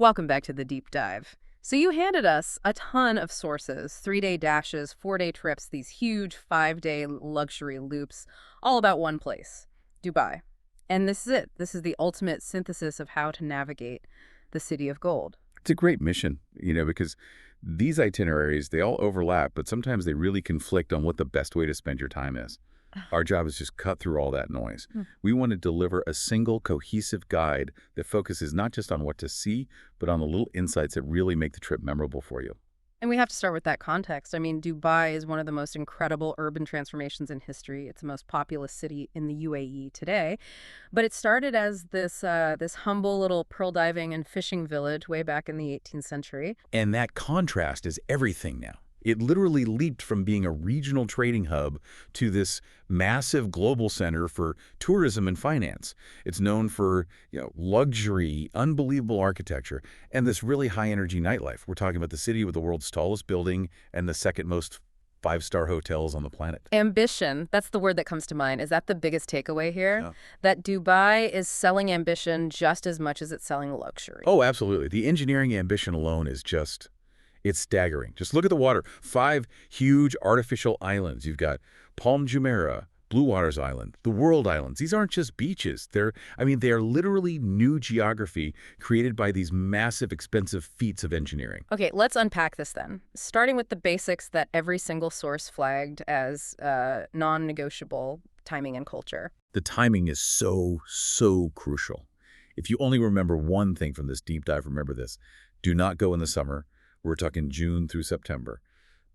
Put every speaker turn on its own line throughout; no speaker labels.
Welcome back to the deep dive. So you handed us a ton of sources, 3-day dashes, 4-day trips, these huge 5-day luxury loops, all about one place, Dubai. And this is it. This is the ultimate synthesis of how to navigate the city of gold.
It's a great mission, because these itineraries, they all overlap, but sometimes they really conflict on what the best way to spend your time is. Our job is just cut through all that noise. We want to deliver a single cohesive guide that focuses not just on what to see, but on the little insights that really make the trip memorable for you.
And we have to start with that context. I mean, Dubai is one of the most incredible urban transformations in history. It's the most populous city in the UAE today. But it started as this humble little pearl diving and fishing village way back in the 18th century.
And that contrast is everything now. It literally leaped from being a regional trading hub to this massive global center for tourism and finance. It's known for, luxury, unbelievable architecture, and this really high-energy nightlife. We're talking about the city with the world's tallest building and the second most five-star hotels on the planet.
Ambition, that's the word that comes to mind. Is that the biggest takeaway here?
Yeah.
That Dubai is selling ambition just as much as it's selling luxury.
Oh, absolutely. The engineering ambition alone is it's staggering. Just look at the water. 5 huge artificial islands. You've got Palm Jumeirah, Blue Waters Island, the World Islands. These aren't just beaches. They are literally new geography created by these massive, expensive feats of engineering.
Okay, let's unpack this then. Starting with the basics that every single source flagged as non-negotiable: timing and culture.
The timing is so crucial. If you only remember one thing from this deep dive, remember this. Do not go in the summer. We're talking June through September.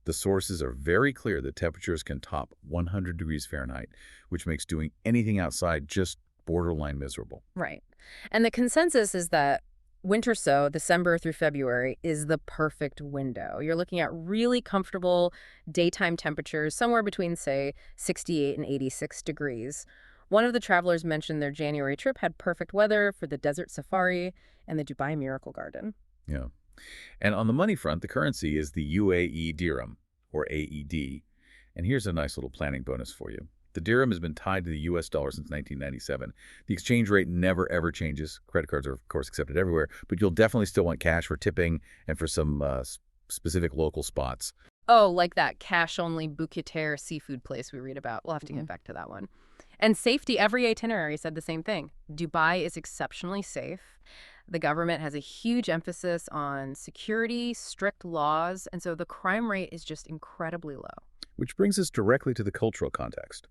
The sources are very clear that temperatures can top 100 degrees Fahrenheit, which makes doing anything outside just borderline miserable.
Right. And the consensus is that winter, so December through February, is the perfect window. You're looking at really comfortable daytime temperatures, somewhere between, say, 68 and 86 degrees. One of the travelers mentioned their January trip had perfect weather for the desert safari and the Dubai Miracle Garden.
Yeah. And on the money front, the currency is the UAE dirham, or AED. And here's a nice little planning bonus for you. The dirham has been tied to the US dollar since 1997. The exchange rate never, ever changes. Credit cards are, of course, accepted everywhere, but you'll definitely still want cash for tipping and for some specific local spots.
Oh, like that cash-only bouquetière seafood place we read about. We'll have to get back to that one. And safety, every itinerary said the same thing. Dubai is exceptionally safe. The government has a huge emphasis on security, strict laws, and so the crime rate is just incredibly low.
Which brings us directly to the cultural context.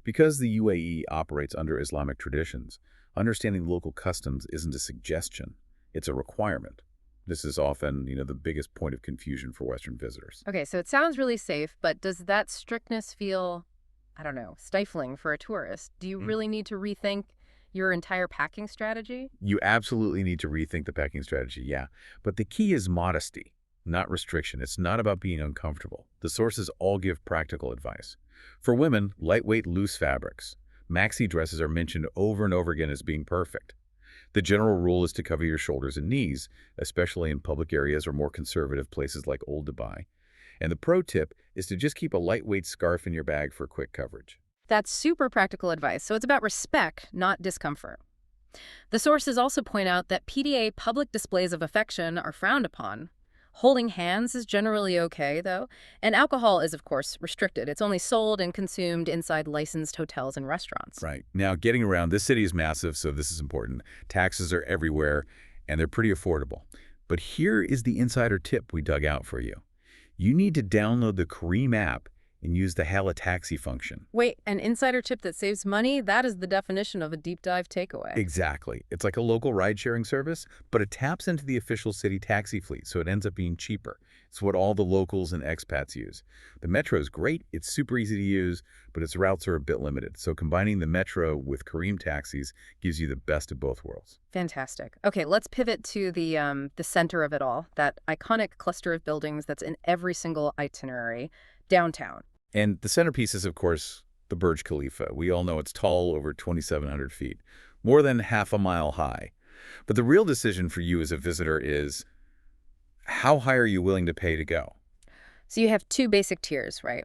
Because the UAE operates under Islamic traditions, understanding local customs isn't a suggestion, it's a requirement. This is often, the biggest point of confusion for Western visitors.
Okay, so it sounds really safe, but does that strictness feel, stifling for a tourist? Do you really need to rethink your entire packing strategy?
You absolutely need to rethink the packing strategy, yeah. But the key is modesty, not restriction. It's not about being uncomfortable. The sources all give practical advice. For women, lightweight, loose fabrics. Maxi dresses are mentioned over and over again as being perfect. The general rule is to cover your shoulders and knees, especially in public areas or more conservative places like Old Dubai. And the pro tip is to just keep a lightweight scarf in your bag for quick coverage.
That's super practical advice, so it's about respect, not discomfort. The sources also point out that PDA public displays of affection are frowned upon. Holding hands is generally okay, though, and alcohol is, of course, restricted. It's only sold and consumed inside licensed hotels and restaurants.
Right. Now, getting around, this city is massive, so this is important. Taxes are everywhere, and they're pretty affordable. But here is the insider tip we dug out for you. You need to download the Careem app and use the Hail a Taxi function.
Wait, an insider tip that saves money? That is the definition of a deep dive takeaway.
Exactly. It's like a local ride-sharing service, but it taps into the official city taxi fleet, so it ends up being cheaper. It's what all the locals and expats use. The metro is great. It's super easy to use, but its routes are a bit limited. So combining the metro with Careem taxis gives you the best of both worlds.
Fantastic. Okay, let's pivot to the center of it all, that iconic cluster of buildings that's in every single itinerary, downtown.
And the centerpiece is, of course, the Burj Khalifa. We all know it's tall, over 2,700 feet, more than half a mile high. But the real decision for you as a visitor is, how high are you willing to pay to go?
So you have two basic tiers, right?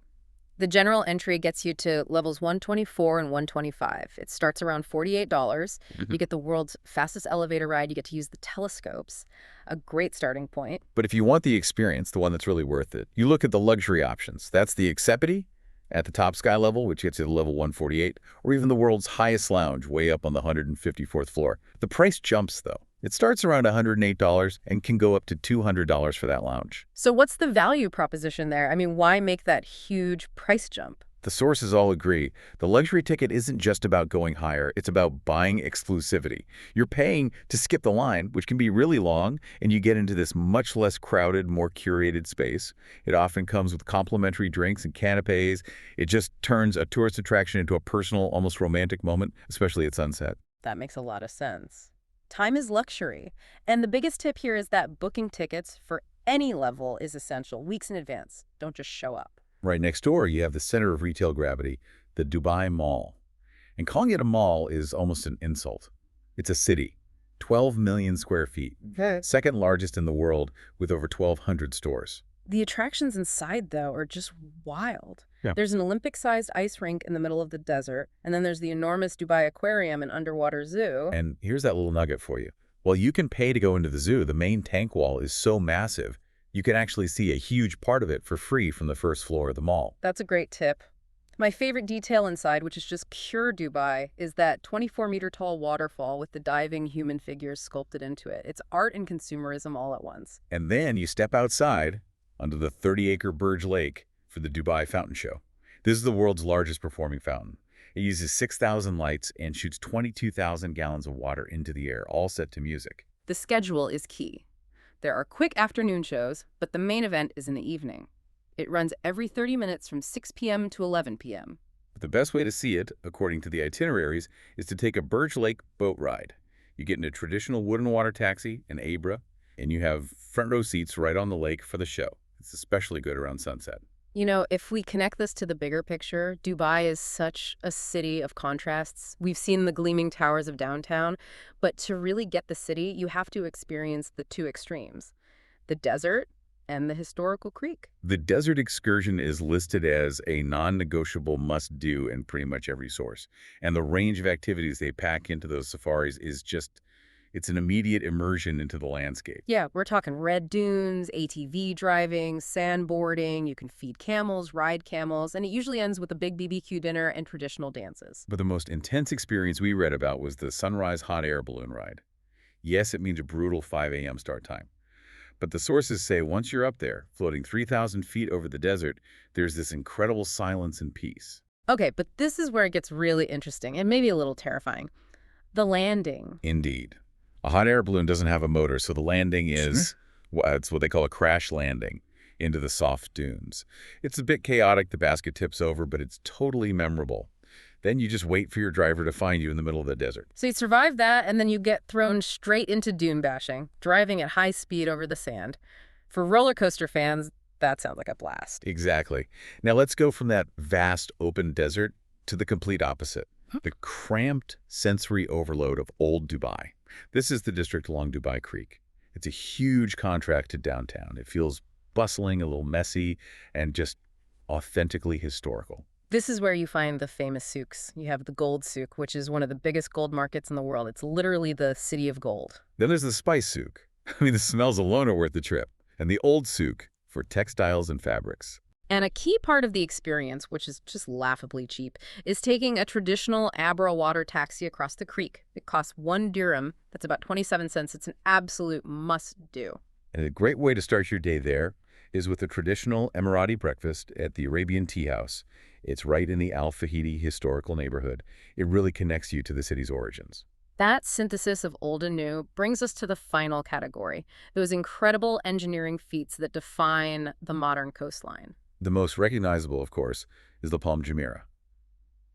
The general entry gets you to levels 124 and 125. It starts around $48.
Mhm.
You get the world's fastest elevator ride. You get to use the telescopes. A great starting point.
But if you want the experience, the one that's really worth it, you look at the luxury options. That's the Excepity at the top sky level, which gets you to level 148, or even the world's highest lounge way up on the 154th floor. The price jumps, though. It starts around $108 and can go up to $200 for that lounge.
So what's the value proposition there? I mean, why make that huge price jump?
The sources all agree. The luxury ticket isn't just about going higher, it's about buying exclusivity. You're paying to skip the line, which can be really long, and you get into this much less crowded, more curated space. It often comes with complimentary drinks and canapes. It just turns a tourist attraction into a personal, almost romantic moment, especially at sunset.
That makes a lot of sense. Time is luxury. And the biggest tip here is that booking tickets for any level is essential, weeks in advance. Don't just show up.
Right next door, you have the center of retail gravity, the Dubai Mall. And calling it a mall is almost an insult. It's a city, 12 million square feet, second largest in the world with over 1,200 stores.
The attractions inside, though, are just wild.
Yeah.
There's an Olympic-sized ice rink in the middle of the desert, and then there's the enormous Dubai Aquarium and underwater zoo.
And here's that little nugget for you. While you can pay to go into the zoo, the main tank wall is so massive, you can actually see a huge part of it for free from the first floor of the mall.
That's a great tip. My favorite detail inside, which is just pure Dubai, is that 24-meter-tall waterfall with the diving human figures sculpted into it. It's art and consumerism all at once.
And then you step outside onto the 30-acre Burj Lake for the Dubai Fountain Show. This is the world's largest performing fountain. It uses 6,000 lights and shoots 22,000 gallons of water into the air, all set to music.
The schedule is key. There are quick afternoon shows, but the main event is in the evening. It runs every 30 minutes from 6 p.m. to 11 p.m.
But the best way to see it, according to the itineraries, is to take a Burj Lake boat ride. You get in a traditional wooden water taxi, an abra, and you have front row seats right on the lake for the show. It's especially good around sunset.
You know, if we connect this to the bigger picture, Dubai is such a city of contrasts. We've seen the gleaming towers of downtown, but to really get the city, you have to experience the two extremes, the desert and the historical creek.
The desert excursion is listed as a non-negotiable must-do in pretty much every source. And the range of activities they pack into those safaris is just, it's an immediate immersion into the landscape.
Yeah, we're talking red dunes, ATV driving, sandboarding. You can feed camels, ride camels, and it usually ends with a big BBQ dinner and traditional dances.
But the most intense experience we read about was the sunrise hot air balloon ride. Yes, it means a brutal 5 a.m. start time. But the sources say once you're up there, floating 3,000 feet over the desert, there's this incredible silence and peace.
Okay, but this is where it gets really interesting and maybe a little terrifying. The landing.
Indeed. A hot air balloon doesn't have a motor, so the landing is, it's what they call a crash landing into the soft dunes. It's a bit chaotic, the basket tips over, but it's totally memorable. Then you just wait for your driver to find you in the middle of the desert.
So you survive that, and then you get thrown straight into dune bashing, driving at high speed over the sand. For roller coaster fans, that sounds like a blast.
Exactly. Now let's go from that vast open desert to the complete opposite. The cramped sensory overload of Old Dubai. This is the district along Dubai Creek. It's a huge contrast to downtown. It feels bustling, a little messy, and just authentically historical.
This is where you find the famous souks. You have the Gold Souk, which is one of the biggest gold markets in the world. It's literally the city of gold.
Then there's the Spice Souk. I mean, the smells alone are worth the trip. And the Old Souk for textiles and fabrics.
And a key part of the experience, which is just laughably cheap, is taking a traditional Abra water taxi across the creek. It costs 1 dirham. That's about 27 cents. It's an absolute must-do.
And a great way to start your day there is with a traditional Emirati breakfast at the Arabian Tea House. It's right in the Al Fahidi historical neighborhood. It really connects you to the city's origins.
That synthesis of old and new brings us to the final category, those incredible engineering feats that define the modern coastline.
The most recognizable, of course, is the Palm Jumeirah.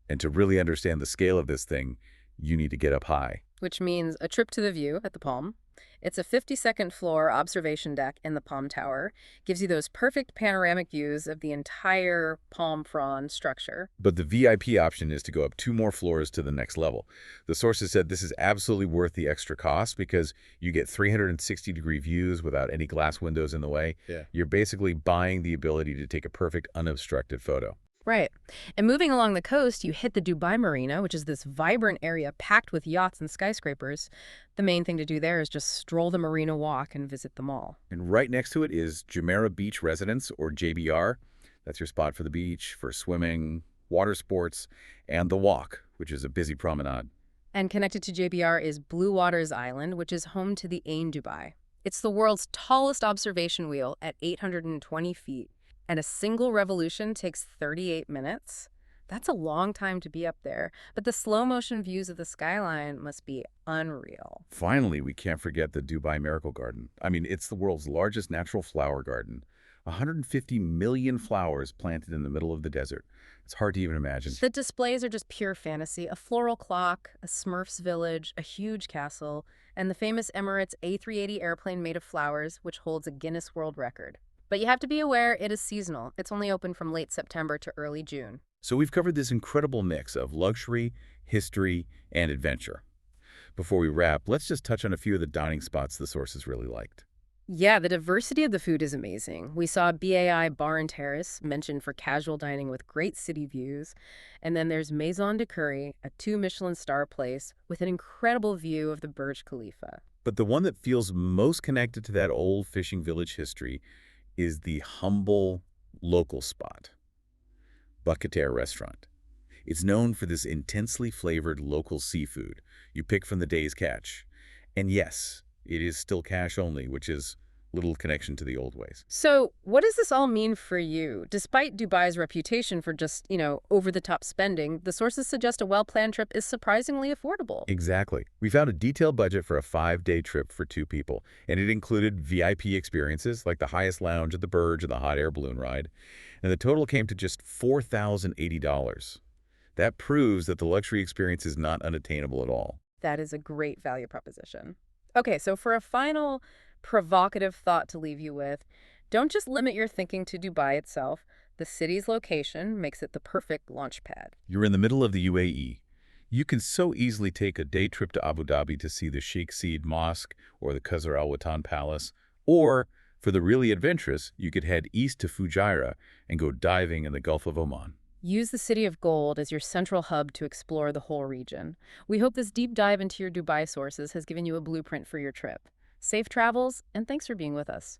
And to really understand the scale of this thing, you need to get up high.
Which means a trip to the view at the Palm. It's a 52nd floor observation deck in the Palm Tower. Gives you those perfect panoramic views of the entire Palm frond structure.
But the VIP option is to go up 2 more floors to the next level. The sources said this is absolutely worth the extra cost because you get 360-degree views without any glass windows in the way.
Yeah.
You're basically buying the ability to take a perfect unobstructed photo.
Right. And moving along the coast, you hit the Dubai Marina, which is this vibrant area packed with yachts and skyscrapers. The main thing to do there is just stroll the Marina Walk and visit the mall.
And right next to it is Jumeirah Beach Residence, or JBR. That's your spot for the beach, for swimming, water sports, and the walk, which is a busy promenade.
And connected to JBR is Blue Waters Island, which is home to the Ain Dubai. It's the world's tallest observation wheel at 820 feet, and a single revolution takes 38 minutes. That's a long time to be up there, but the slow-motion views of the skyline must be unreal.
Finally, we can't forget the Dubai Miracle Garden. I mean, it's the world's largest natural flower garden. 150 million flowers planted in the middle of the desert. It's hard to even imagine.
The displays are just pure fantasy. A floral clock, a Smurfs village, a huge castle, and the famous Emirates A380 airplane made of flowers, which holds a Guinness World Record. But you have to be aware it is seasonal. It's only open from late September to early June.
So we've covered this incredible mix of luxury, history, and adventure. Before we wrap, let's just touch on a few of the dining spots the sources really liked.
Yeah, the diversity of the food is amazing. We saw BAI Bar and Terrace, mentioned for casual dining with great city views. And then there's Maison de Curry, a 2 Michelin star place with an incredible view of the Burj Khalifa.
But the one that feels most connected to that old fishing village history is the humble local spot, Bucketeer Restaurant. It's known for this intensely flavored local seafood you pick from the day's catch. And yes, it is still cash only, which is little connection to the old ways.
So what does this all mean for you? Despite Dubai's reputation for just, over-the-top spending, the sources suggest a well-planned trip is surprisingly affordable.
Exactly. We found a detailed budget for a 5-day trip for 2 people, and it included VIP experiences like the highest lounge at the Burj and the hot air balloon ride, and the total came to just $4,080. That proves that the luxury experience is not unattainable at all.
That is a great value proposition. Okay, so for a final provocative thought to leave you with, don't just limit your thinking to Dubai itself. The city's location makes it the perfect launch pad.
You're in the middle of the UAE. You can so easily take a day trip to Abu Dhabi to see the Sheikh Zayed Mosque or the Qasr Al Watan Palace, or for the really adventurous, you could head east to Fujairah and go diving in the Gulf of Oman.
Use the City of Gold as your central hub to explore the whole region. We hope this deep dive into your Dubai sources has given you a blueprint for your trip. Safe travels, and thanks for being with us.